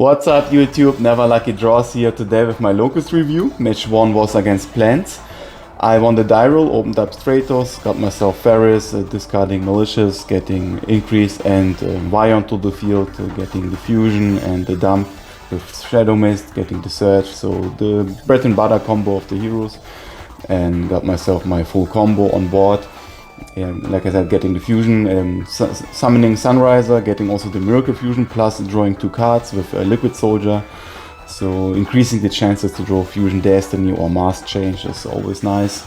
What's up YouTube, Never Lucky Draws here today with my Locust review. Match 1 was against Plants. I won the die roll, opened up Stratos, got myself Ferris, discarding Malicious, getting Increase and Vion to the field, getting the Fusion and the Dump with Shadow Mist, getting the Surge, so the bread and butter combo of the heroes, and got myself my full combo on board. Like I said, getting the Fusion, summoning Sunriser, getting also the Miracle Fusion, plus drawing 2 cards with a Liquid Soldier. So increasing the chances to draw Fusion Destiny or Mask Change is always nice.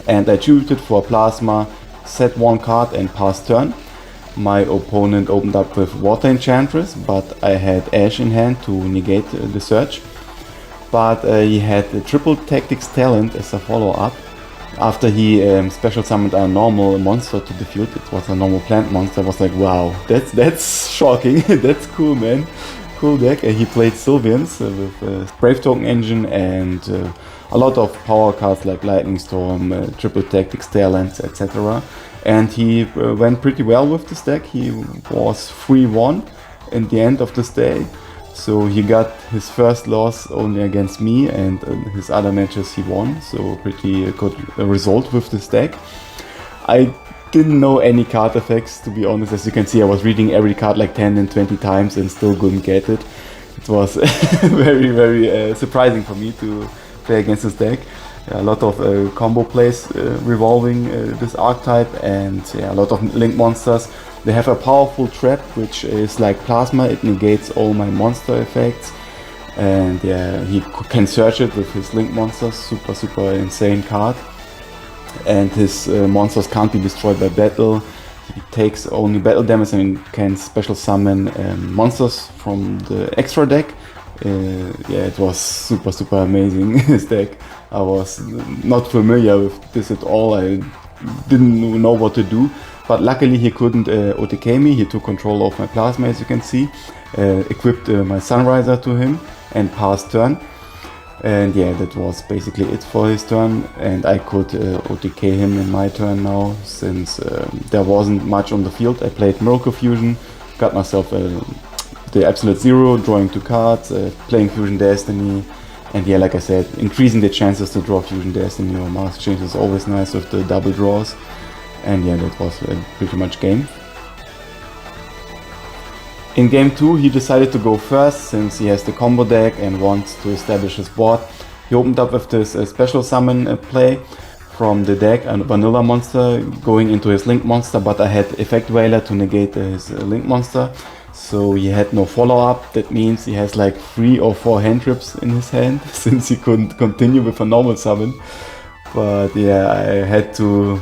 And I tutored for Plasma, set 1 card and passed turn. My opponent opened up with Water Enchantress, but I had Ash in hand to negate the search. But he had a Triple Tactics Talent as a follow-up. After he special summoned a normal monster to the field, it was a normal plant monster. I was like, wow, that's shocking, that's cool, man. Cool deck. He played Sylvians with Brave Token Engine and a lot of power cards like Lightning Storm, Triple Tactics Talents, etc. And he went pretty well with this deck. He was 3-1 in the end of this day. So he got his first loss only against me, and his other matches he won, so pretty good result with this deck. I didn't know any card effects, to be honest. As you can see, I was reading every card like 10 and 20 times and still couldn't get it. It was very surprising for me to play against this deck. A lot of combo plays revolving this archetype, and a lot of link monsters. They have a powerful trap, which is like Plasma. It negates all my monster effects, and yeah, he can search it with his link monsters. Super insane card. And his monsters can't be destroyed by battle. He takes only battle damage and can special summon monsters from the extra deck. Yeah, it was super amazing, this deck. I was not familiar with this at all. I didn't know what to do. But luckily he couldn't OTK me. He took control of my Plasma, as you can see. Equipped my Sunriser to him and passed turn. And yeah, that was basically it for his turn. And I could OTK him in my turn now, since there wasn't much on the field. I played Miracle Fusion, got myself the Absolute Zero, drawing 2 cards, playing Fusion Destiny. And yeah, like I said, increasing the chances to draw Fusion Destiny or Mask Change is always nice with the double draws. And yeah, that was pretty much game. In game 2 he decided to go first, since he has the combo deck and wants to establish his board. He opened up with this special summon play from the deck, a vanilla monster going into his link monster, but I had Effect Whaler to negate his link monster. So he had no follow-up. That means he has like 3 or 4 hand trips in his hand, since he couldn't continue with a normal summon. But yeah, I had to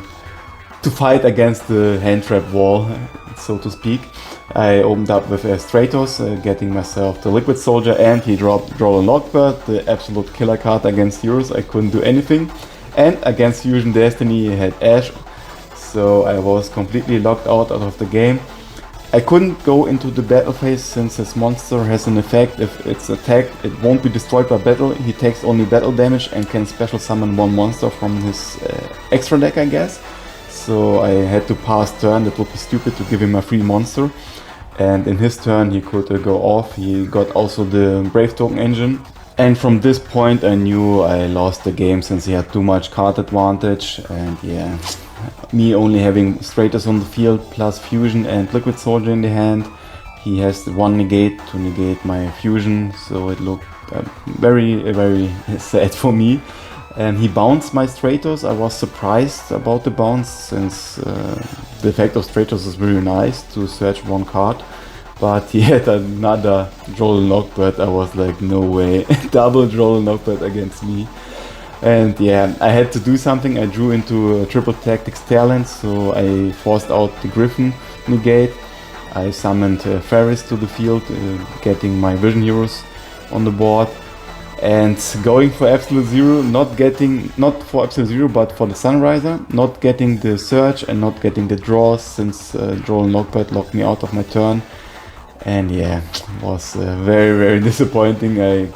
fight against the hand trap wall, so to speak. I opened up with Stratos, getting myself the Liquid Soldier, and he dropped Dragonlink, the absolute killer card against heroes. I couldn't do anything. And against Fusion Destiny he had Ash, so I was completely locked out of the game. I couldn't go into the battle phase, since his monster has an effect. If it's attacked, it won't be destroyed by battle. He takes only battle damage and can special summon 1 monster from his extra deck, I guess. So I had to pass turn. That would be stupid to give him a free monster. And in his turn he could go off. He got also the Brave Token Engine. And from this point I knew I lost the game, since he had too much card advantage. And yeah, me only having Stratos on the field plus Fusion and Liquid Soldier in the hand. He has the 1 negate to negate my Fusion, so it looked very sad for me. And he bounced my Stratos. I was surprised about the bounce, since the effect of Stratos is very nice to search 1 card. But he had another Dragonlink, but I was like, no way, double Dragonlink against me. And yeah, I had to do something. I drew into Triple Tactics Talent, so I forced out the Griffin negate. I summoned Ferris to the field, getting my Vision Heroes on the board. And going for Absolute Zero, not for Absolute Zero, but for the Sunriser, not getting the search and not getting the draws, since Dragonlink locked me out of my turn. And yeah, it was very disappointing. I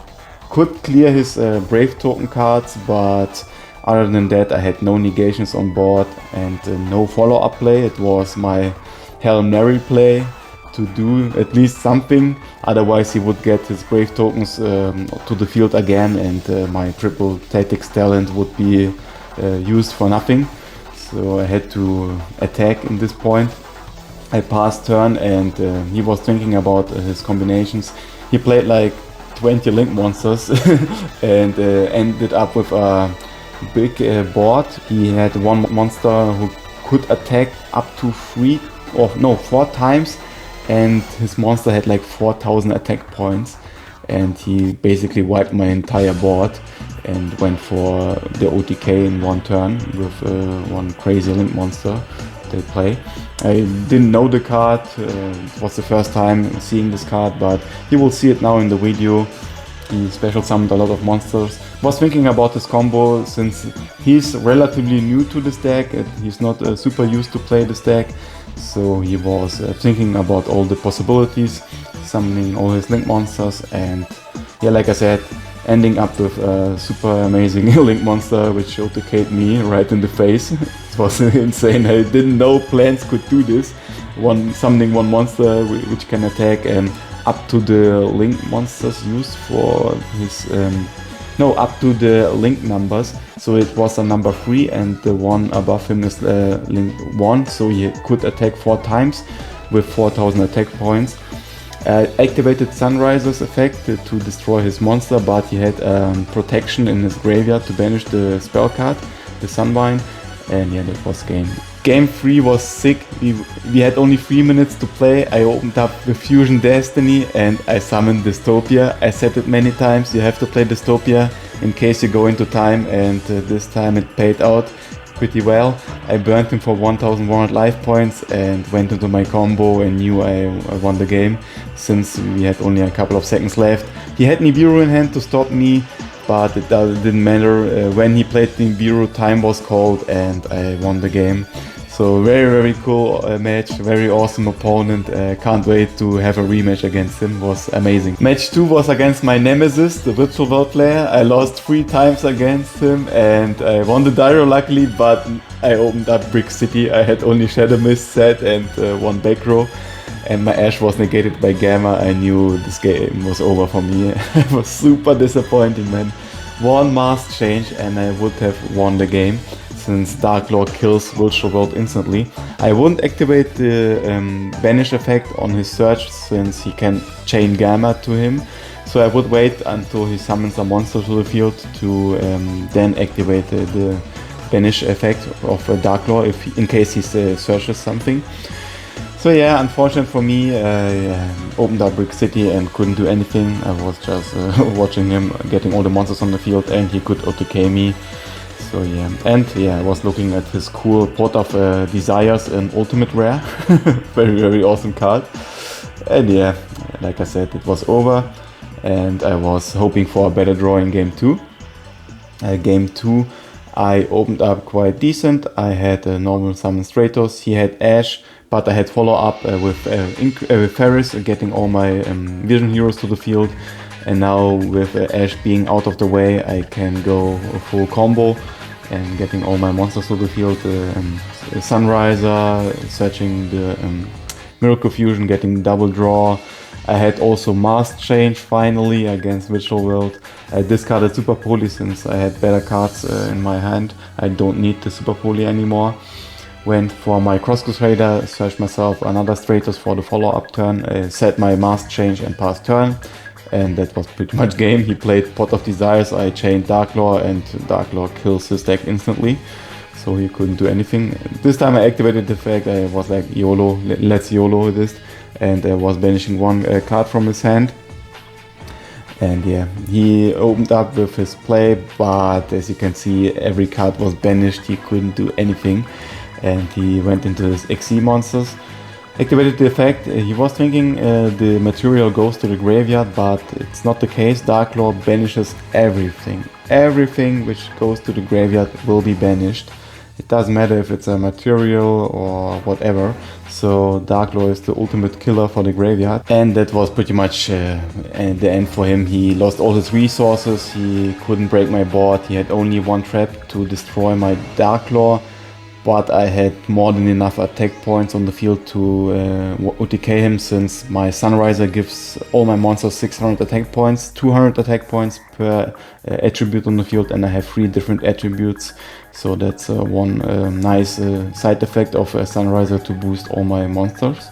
could clear his Brave Token cards, but other than that I had no negations on board and no follow-up play. It was my Hail Mary play to do at least something, otherwise he would get his grave tokens to the field again, and my triple tactics talent would be used for nothing. So I had to attack in this point. I passed turn, and he was thinking about his combinations. He played like 20 link monsters and ended up with a big board. He had one monster who could attack up to 4 times, and his monster had like 4,000 attack points, and he basically wiped my entire board and went for the OTK in one turn with one crazy link monster they play. I didn't know the card, it was the first time seeing this card, but you will see it now in the video. He special summoned a lot of monsters. Was thinking about this combo since he's relatively new to this deck, he's not super used to play this deck, so he was thinking about all the possibilities, summoning all his link monsters, and yeah, like I said, ending up with a super amazing link monster which OTK'd me right in the face. It was insane. I didn't know plants could do this. Summoning one monster which can attack up to the link monsters used for his up to the link numbers. So it was a number 3, and the one above him is link 1, so he could attack 4 times with 4,000 attack points. Activated Sunriser's effect to destroy his monster, but he had protection in his graveyard to banish the spell card, the Sunvine, and yeah, that was game. Game 3 was sick. We had only 3 minutes to play. I opened up the Fusion Destiny and I summoned Dystopia. I said it many times, you have to play Dystopia in case you go into time, and this time it paid out pretty well. I burned him for 1100 life points and went into my combo and knew I won the game, since we had only a couple of seconds left. He had Nibiru in hand to stop me, but it didn't matter. When he played Nibiru, time was called and I won the game. So very cool match, very awesome opponent. Can't wait to have a rematch against him, was amazing. Match 2 was against my nemesis, the Virtual World player. I lost 3 times against him and I won the Dyro luckily, but I opened up Brick City. I had only Shadow Mist set and 1 back row, and my Ash was negated by Gamma. I knew this game was over for me. It was super disappointing, man. 1 mask change and I would have won the game, since Dark Lord kills Virtual World instantly. I wouldn't activate the banish effect on his search, since he can chain Gamma to him. So I would wait until he summons a monster to the field to then activate the banish effect of Dark Lord in case he searches something. So yeah, unfortunate for me, I opened up Brick City and couldn't do anything. I was just watching him getting all the monsters on the field, and he could OTK me. So yeah, and yeah, I was looking at his cool Pot of Desires and Ultimate Rare. very awesome card. And yeah, like I said, it was over, and I was hoping for a better draw in game 2. Game 2, I opened up quite decent. I had a normal summon Stratos, he had Ash, but I had follow up with Ferris, getting all my Vision Heroes to the field. And now with Ash being out of the way, I can go a full combo and getting all my monsters to the field. Sunriser, searching the Miracle Fusion, getting double draw. I had also Mask Change finally against Virtual World. I discarded Super Poly since I had better cards in my hand. I don't need the Super Poly anymore. Went for my Cross Crusader, searched myself another Stratos for the follow-up turn, set my Mask Change and passed turn. And that was pretty much game. He played Pot of Desires, I chained Dark Lord, and Dark Lord kills his deck instantly. So he couldn't do anything. This time I activated the fact, I was like, YOLO, let's YOLO this. And I was banishing 1 card from his hand. And yeah, he opened up with his play, but as you can see, every card was banished. He couldn't do anything. And he went into his XC monsters. Activated the effect. He was thinking the material goes to the graveyard, but it's not the case. Dark Lord banishes everything. Everything which goes to the graveyard will be banished. It doesn't matter if it's a material or whatever. So Dark Lord is the ultimate killer for the graveyard. And that was pretty much the end for him. He lost all his resources. He couldn't break my board. He had only 1 trap to destroy my Dark Lord. but I had more than enough attack points on the field to OTK him, since my Sunriser gives all my monsters 600 attack points, 200 attack points per attribute on the field, and I have 3 different attributes. So that's one nice side effect of a Sunriser, to boost all my monsters.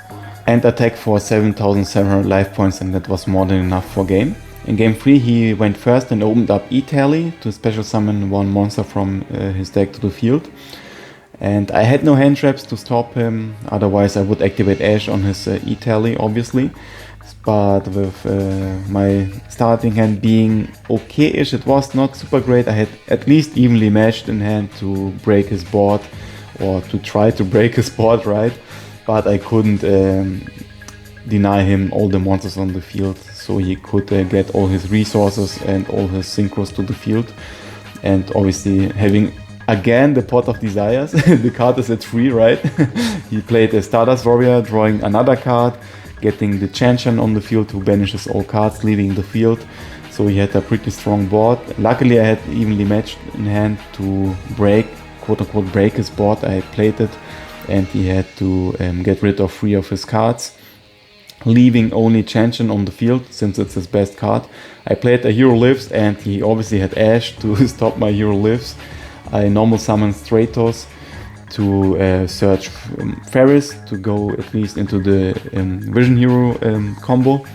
And attack for 7,700 life points, and that was more than enough for game. In game 3 he went first and opened up E-Tally to special summon one monster from his deck to the field. And I had no hand traps to stop him, otherwise I would activate Ash on his E-Tally, obviously. But with my starting hand being okay-ish, it was not super great. I had at least evenly matched in hand to break his board, or to try to break his board, right? But I couldn't deny him all the monsters on the field, so he could get all his resources and all his synchros to the field. And obviously having again the Pot of Desires, the card is at 3, right? He played a Stardust Warrior, drawing another card, getting the Chanchan on the field, who banishes all cards leaving the field. So he had a pretty strong board. Luckily I had evenly matched in hand to break, quote unquote break his board. I played it, and he had to get rid of 3 of his cards, leaving only Chanchan on the field, since it's his best card. I played a Hero Lives, and he obviously had Ash to stop my Hero Lives. I normal summoned Stratos to search Ferris to go at least into the Vision Hero combo.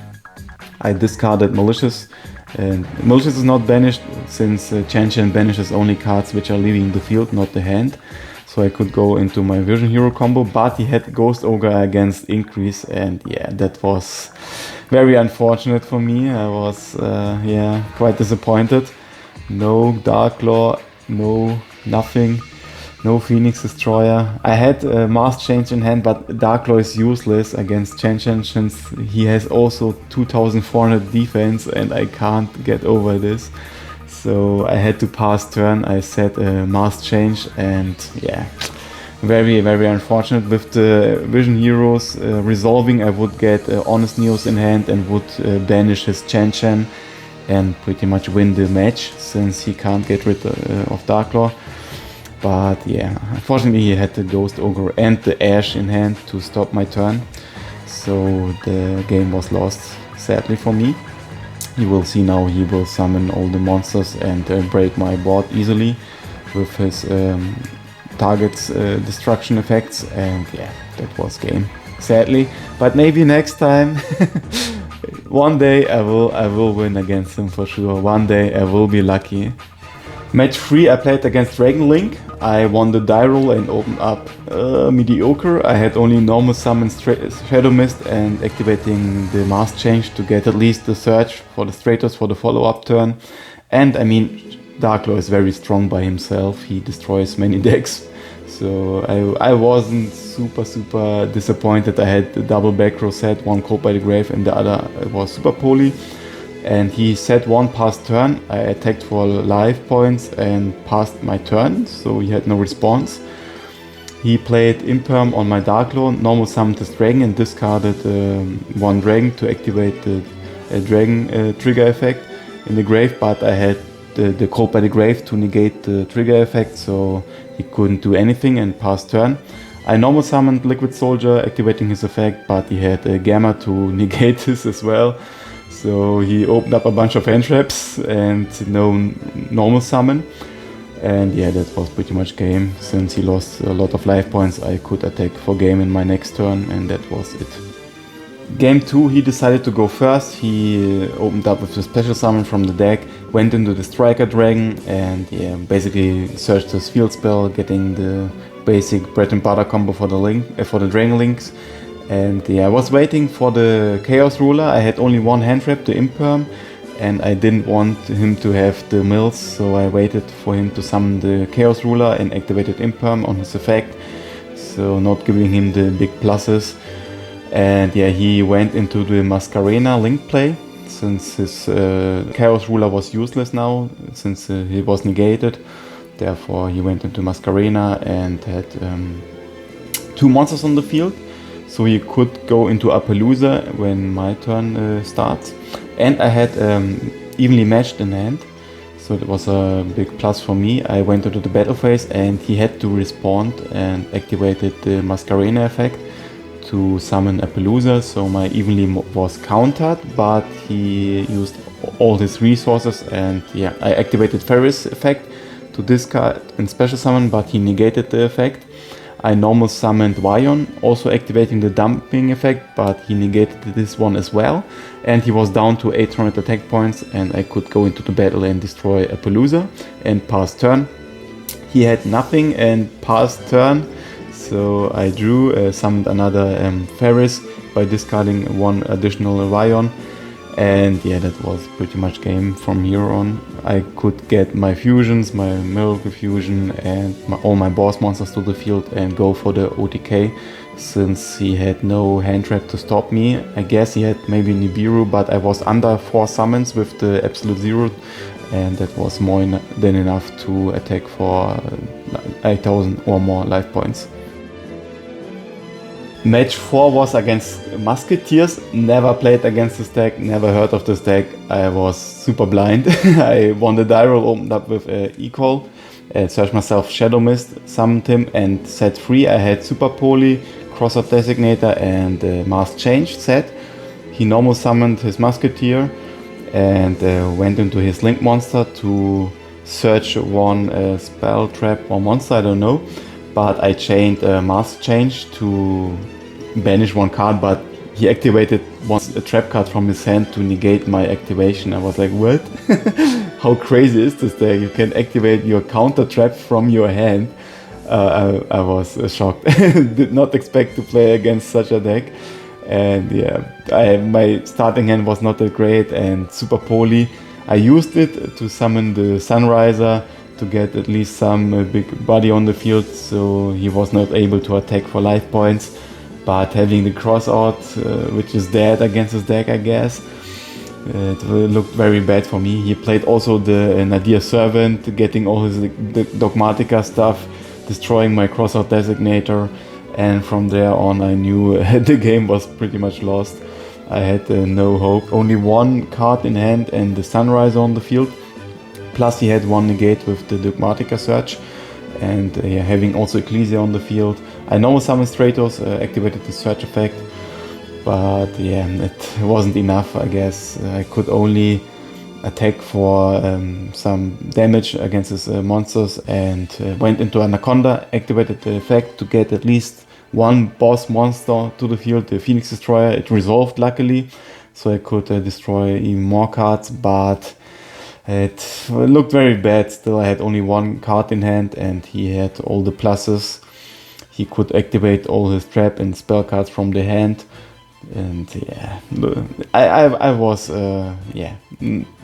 I discarded Malicious, and Malicious is not banished, since Chanchan banishes only cards which are leaving the field, not the hand. So I could go into my Vision Hero combo, but he had Ghost Ogre against Increase, and yeah, that was very unfortunate for me. I was yeah, quite disappointed. No Dark Claw, no nothing, no Phoenix Destroyer. I had Mask Change in hand, but Dark Claw is useless against Chanchan, since he has also 2400 defense, and I can't get over this. So I had to pass turn. I set a Mask Change, and yeah, very unfortunate. With the Vision Heroes resolving, I would get Honest Neos in hand and would banish his Chanchan and pretty much win the match, since he can't get rid of Darklaw. But yeah, unfortunately he had the Ghost Ogre and the Ash in hand to stop my turn, so the game was lost, sadly for me. You will see now he will summon all the monsters and break my board easily with his target's destruction effects, and yeah, that was game, sadly. But maybe next time. One day I will win against him for sure. One day I will be lucky. Match 3 I played against Dragonlink. I won the die roll and opened up mediocre. I had only normal summon Shadow Mist and activating the Mask Change to get at least the search for the Stratos for the follow-up turn. And I mean, Darklaw is very strong by himself. He destroys many decks. So I wasn't super disappointed. I had the double back row set, one Cold by the Grave and the other was Super Poly. And he set one past turn. I attacked for life points and passed my turn, so he had no response. He played Imperm on my Darklaw, normal summoned this dragon and discarded one dragon to activate the dragon trigger effect in the grave, but I had the Cold by the Grave to negate the trigger effect, so he couldn't do anything and passed turn. I normal summoned Liquid Soldier, activating his effect, but he had a Gamma to negate this as well. So he opened up a bunch of hand traps and no normal summon. And yeah, that was pretty much game. Since he lost a lot of life points, I could attack for game in my next turn, and that was it. Game 2, he decided to go first. He opened up with the special summon from the deck, went into the Striker Dragon, and yeah, basically searched his field spell, getting the basic bread and butter combo for the Dragonlinks. And yeah, I was waiting for the Chaos Ruler. I had only one hand trap, the Imperm, and I didn't want him to have the mills, so I waited for him to summon the Chaos Ruler and activated Imperm on his effect, so not giving him the big pluses. And yeah, he went into the Masquerena Link play, since his Chaos Ruler was useless now, since he was negated. Therefore he went into Masquerena and had 2 monsters on the field. So he could go into Appaloosa when my turn starts. And I had evenly matched in hand. so it was a big plus for me. I went into the battle phase and he had to respond and activated the Masquerade effect to summon a Palooza, so my evenly was countered, but he used all his resources, and yeah, I activated Ferris effect to discard and special summon, but he negated the effect. I normal summoned Vion, also activating the dumping effect, but he negated this one as well, and he was down to 800 attack points, and I could go into the battle and destroy a Palooza and pass turn. He had nothing and passed turn, so I drew, summoned another Ferris by discarding one additional Vion, and yeah, that was pretty much game from here on. I could get my fusions, my Miracle Fusion and all my boss monsters to the field and go for the OTK, since he had no hand trap to stop me. I guess he had maybe Nibiru, but I was under 4 summons with the Absolute Zero, and that was more than enough to attack for 8000 or more life points. Match 4 was against Musketeers. Never played against this deck, never heard of this deck. I was super blind. I won the die roll, opened up with equal, searched myself Shadow Mist, summoned him and set free. I had Super Poly, Crossout Designator and Mask Change set. He normal summoned his Musketeer and went into his Link monster to search one spell, trap or monster, I don't know. But I chained Mask Change to banish one card, but he activated a trap card from his hand to negate my activation. I was like, what? How crazy is this deck? You can activate your counter trap from your hand. I was shocked. Did not expect to play against such a deck. And yeah, my starting hand was not that great, and Super Poly, I used it to summon the Sunriser to get at least some big body on the field, so he was not able to attack for life points. But having the crossout, which is dead against his deck, I guess, it looked very bad for me. He played also the Nadir Servant, getting all his the Dogmatica stuff, destroying my crossout designator, and from there on I knew the game was pretty much lost. I had no hope. Only one card in hand and the Sunrise on the field. Plus he had one negate with the Dogmatica Search, and having also Ecclesia on the field. I normal summoned Stratos, activated the Search effect, but yeah, it wasn't enough, I guess. I could only attack for some damage against his monsters, and went into Anaconda, activated the effect to get at least one boss monster to the field, the Phoenix Destroyer. It resolved luckily, so I could destroy even more cards, but it looked very bad. Still, I had only one card in hand and he had all the pluses. He could activate all his trap and spell cards from the hand, and yeah, I was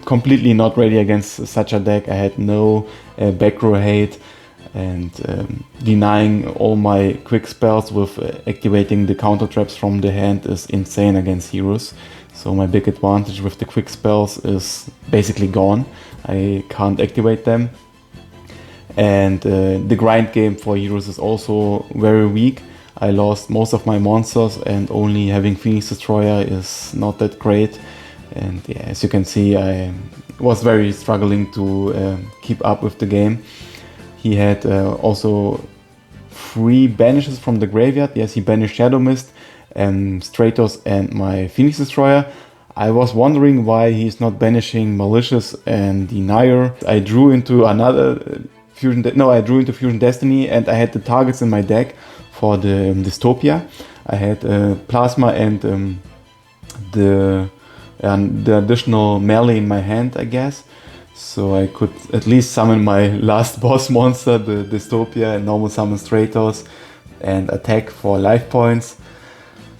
completely not ready against such a deck. I had no back row hate, and denying all my quick spells with activating the counter traps from the hand is insane against heroes. So my big advantage with the quick spells is basically gone. I can't activate them. And the grind game for heroes is also very weak. I lost most of my monsters, and only having Phoenix Destroyer is not that great. And yeah, as you can see, I was very struggling to keep up with the game. He had also 3 banishes from the graveyard. Yes, he banished Shadow Mist, Stratos and my Phoenix Destroyer. I was wondering why he's not banishing Malicious and Denier. I drew into another Fusion Destiny, and I had the targets in my deck for the Dystopia. I had Plasma and the additional melee in my hand, I guess. So I could at least summon my last boss monster, the Dystopia, and normal summon Stratos and attack for life points.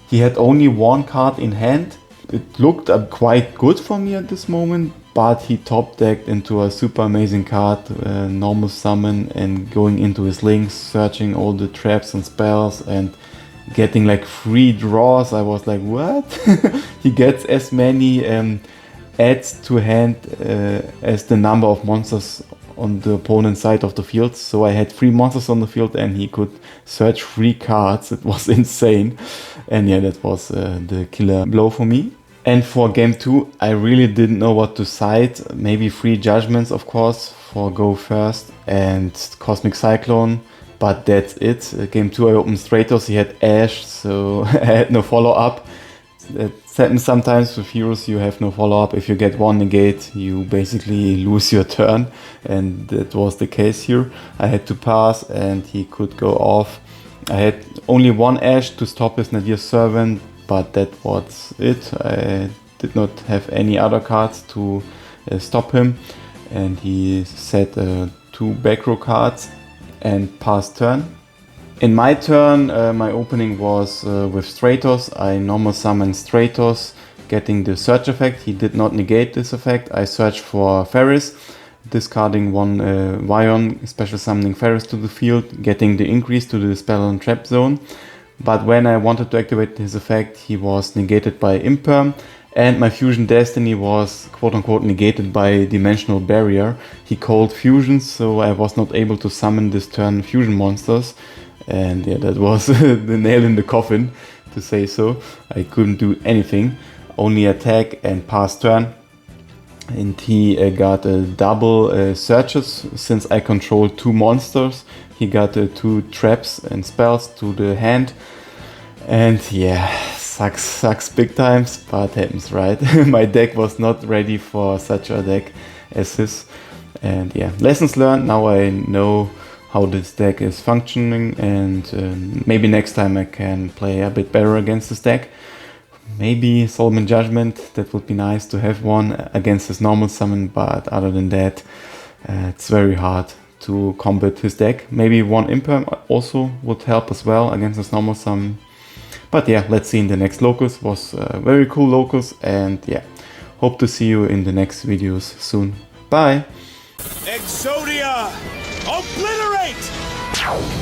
He had only one card in hand. It looked quite good for me at this moment, but he top decked into a super amazing card, normal summon, and going into his links, searching all the traps and spells and getting like 3 draws. I was like, what? He gets as many adds to hand as the number of monsters on the opponent's side of the field. So I had 3 monsters on the field and he could search 3 cards. It was insane. And yeah, that was the killer blow for me. And for game 2, I really didn't know what to side. Maybe 3 judgments, of course, for go first, and Cosmic Cyclone, but that's it. Game 2 I opened Stratos, he had Ash, so I had no follow-up. That happens sometimes with heroes, you have no follow-up. If you get 1 negate, you basically lose your turn, and that was the case here. I had to pass and he could go off. I had only 1 Ash to stop his Nadir Servant, but that was it. I did not have any other cards to stop him, and he set 2 back row cards and passed turn. In my turn, my opening was with Stratos. I normal summoned Stratos, getting the search effect. He did not negate this effect. I searched for Ferris, discarding 1 Vion, special summoning Ferris to the field, getting the increase to the spell and trap zone. But when I wanted to activate his effect, he was negated by Imperm, and my Fusion Destiny was quote-unquote negated by Dimensional Barrier. He called Fusions, so I was not able to summon this turn Fusion monsters. And yeah, that was the nail in the coffin, to say so. I couldn't do anything, only attack and pass turn. And he got a double searches. Since I controlled 2 monsters, he got 2 traps and spells to the hand. And yeah, sucks big times, but happens, right? My deck was not ready for such a deck as his. And yeah, lessons learned. Now I know how this deck is functioning, and maybe next time I can play a bit better against this deck. Maybe Solomon Judgment, that would be nice to have one against his normal summon, but other than that, it's very hard to combat his deck. Maybe 1 Imperm also would help as well against his normal summon. But yeah, let's see in the next Locus. Was a very cool Locus, and yeah, hope to see you in the next videos soon. Bye! Exodia! Obliterate!